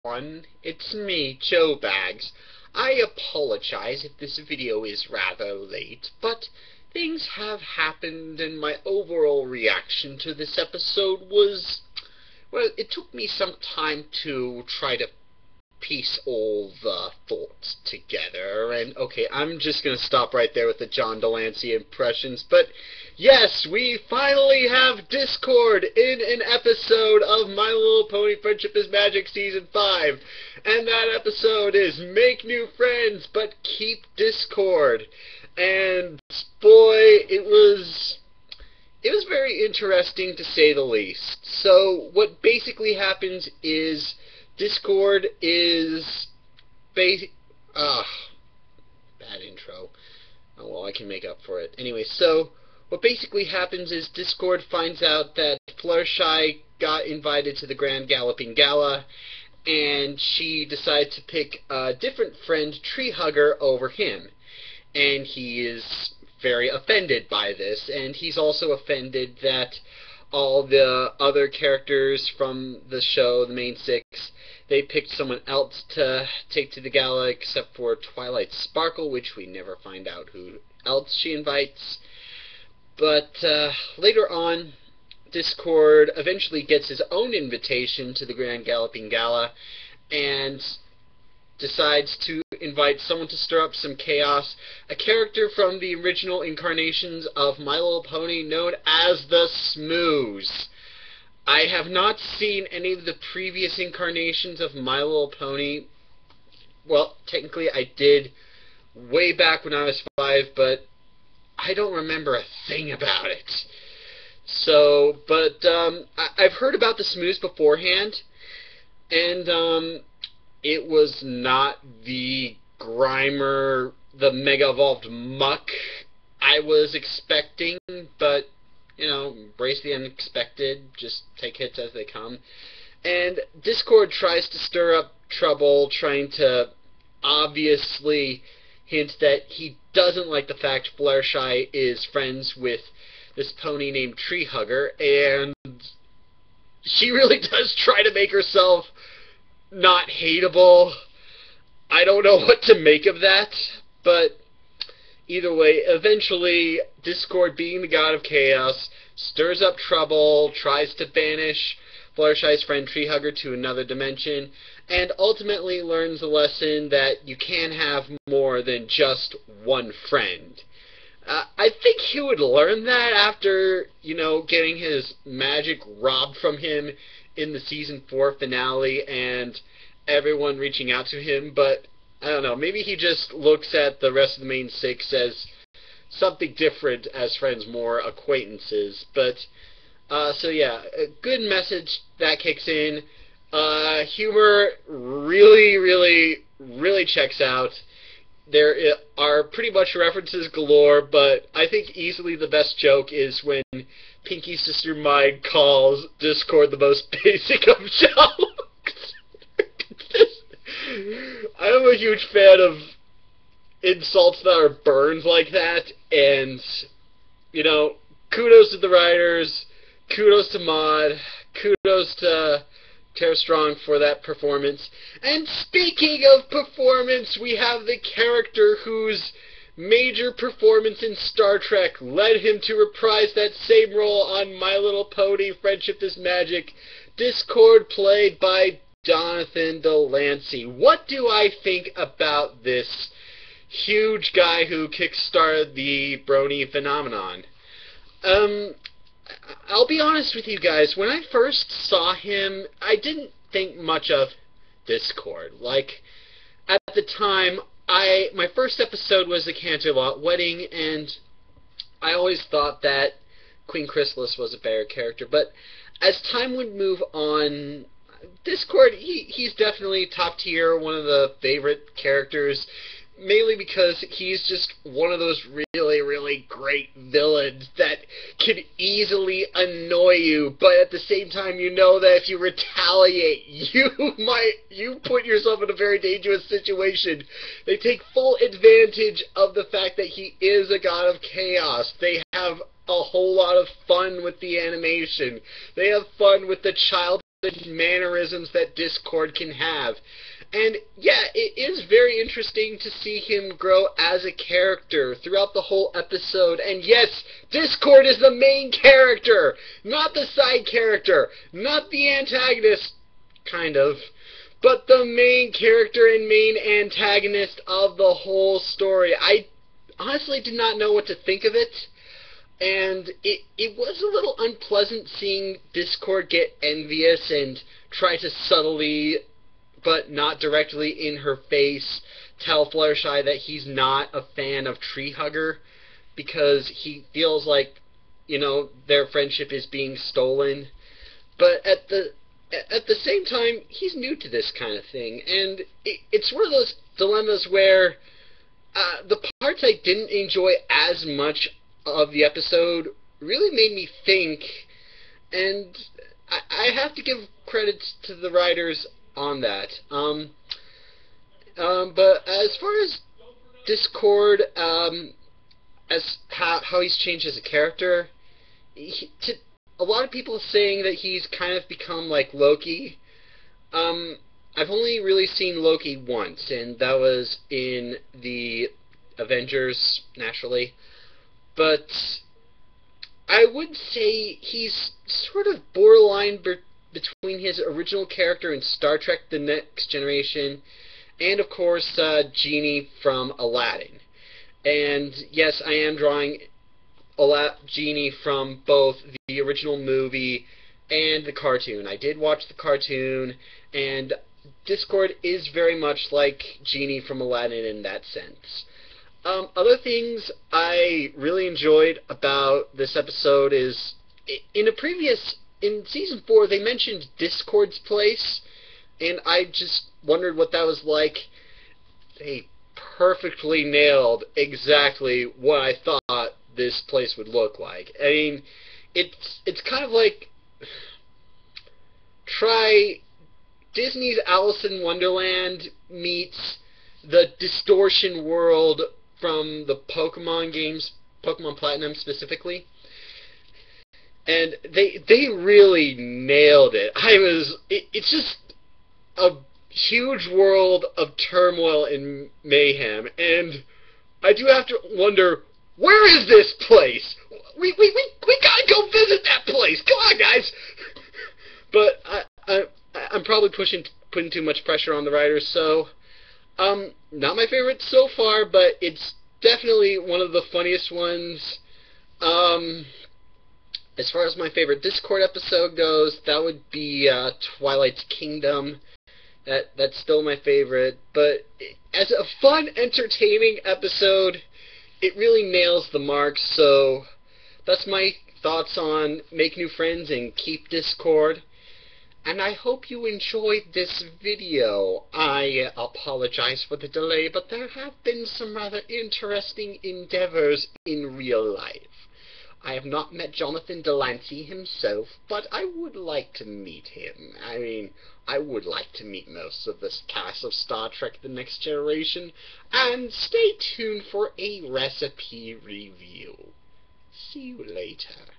everyone, it's me, Joe Bags. I apologize if this video is rather late, but things have happened and my overall reaction to this episode was, well, it took me some time to try to piece all the thoughts together, and okay, I'm just gonna stop right there with the John Delancey impressions, but yes, we finally have Discord in an episode of My Little Pony Friendship is Magic Season 5, and that episode is Make New Friends, but Keep Discord, and boy, it was very interesting to say the least. So, what basically happens is Discord is bad intro. Oh well, I can make up for it. Anyway, so what basically happens is Discord finds out that Fluttershy got invited to the Grand Galloping Gala, and she decides to pick a different friend, Tree Hugger, over him. And he is very offended by this, and he's also offended that all the other characters from the show, the main six, they picked someone else to take to the gala except for Twilight Sparkle, which we never find out who else she invites. But later on, Discord eventually gets his own invitation to the Grand Galloping Gala and decides to invite someone to stir up some chaos, a character from the original incarnations of My Little Pony known as the Smooze. I have not seen any of the previous incarnations of My Little Pony. Well, technically I did way back when I was 5, but I don't remember a thing about it. So, but I've heard about the Smooze beforehand, and it was not the Grimer, the Mega Evolved Muck I was expecting, but you know, embrace the unexpected, just take hits as they come. And Discord tries to stir up trouble, trying to obviously hint that he doesn't like the fact Fluttershy is friends with this pony named Tree Hugger, and she really does try to make herself not hateable. I don't know what to make of that, but either way, eventually, Discord, being the god of chaos, stirs up trouble, tries to banish Fluttershy's friend Tree Hugger to another dimension, and ultimately learns the lesson that you can have more than just one friend. I think he would learn that after, you know, getting his magic robbed from him in the Season 4 finale and everyone reaching out to him, but I don't know, maybe he just looks at the rest of the main six as something different as friends, more acquaintances. But, so yeah, a good message that kicks in. Humor really checks out. There are pretty much references galore, but I think easily the best joke is when Pinky's sister Mike calls Discord the most basic of jokes. I'm a huge fan of insults that are burned like that, and, you know, kudos to the writers, kudos to Maud, kudos to Tara Strong for that performance. And speaking of performance, we have the character whose major performance in Star Trek led him to reprise that same role on My Little Pony Friendship is Magic, Discord, played by Jonathan Delancey. What do I think about this huge guy who kickstarted the Brony phenomenon? I'll be honest with you guys, when I first saw him, I didn't think much of Discord. Like, at the time, my first episode was the Canterlot Wedding, and I always thought that Queen Chrysalis was a better character, but as time would move on, Discord, he's definitely top tier, one of the favorite characters, mainly because he's just one of those really great villains that can easily annoy you, but at the same time you know that if you retaliate, you put yourself in a very dangerous situation. They take full advantage of the fact that he is a god of chaos. They have a whole lot of fun with the animation. They have fun with the child the mannerisms that Discord can have. And yeah, it is very interesting to see him grow as a character throughout the whole episode. And yes, Discord is the main character, not the side character, not the antagonist, kind of, but the main character and main antagonist of the whole story. I honestly did not know what to think of it. And it was a little unpleasant seeing Discord get envious and try to subtly, but not directly in her face, tell Fluttershy that he's not a fan of Treehugger because he feels like, you know, their friendship is being stolen. But at the same time, he's new to this kind of thing, and it's one of those dilemmas where the parts I didn't enjoy as much of the episode really made me think, and I have to give credits to the writers on that. But as far as Discord, as how he's changed as a character, a lot of people saying that he's kind of become like Loki. I've only really seen Loki once, and that was in the Avengers, naturally. But I would say he's sort of borderline between his original character in Star Trek The Next Generation and, of course, Genie from Aladdin. And yes, I am drawing Genie from both the original movie and the cartoon. I did watch the cartoon, and Discord is very much like Genie from Aladdin in that sense. Other things I really enjoyed about this episode is, in Season 4, they mentioned Discord's place, and I just wondered what that was like. They perfectly nailed exactly what I thought this place would look like. I mean, it's kind of like, try Disney's Alice in Wonderland meets the distortion world from the Pokemon games, Pokemon Platinum specifically, and they really nailed it. It's just a huge world of turmoil and mayhem, and I do have to wonder, where is this place? We gotta go visit that place. Come on, guys. But I'm probably putting too much pressure on the writers, so not my favorite so far, but it's definitely one of the funniest ones. As far as my favorite Discord episode goes, that would be Twilight's Kingdom. That's still my favorite, but as a fun, entertaining episode, it really nails the mark. So that's my thoughts on Make New Friends and Keep Discord. And I hope you enjoyed this video. I apologize for the delay, but there have been some rather interesting endeavors in real life. I have not met Jonathan Delancey himself, but I would like to meet him. I mean, I would like to meet most of this cast of Star Trek The Next Generation, and stay tuned for a recipe review. See you later.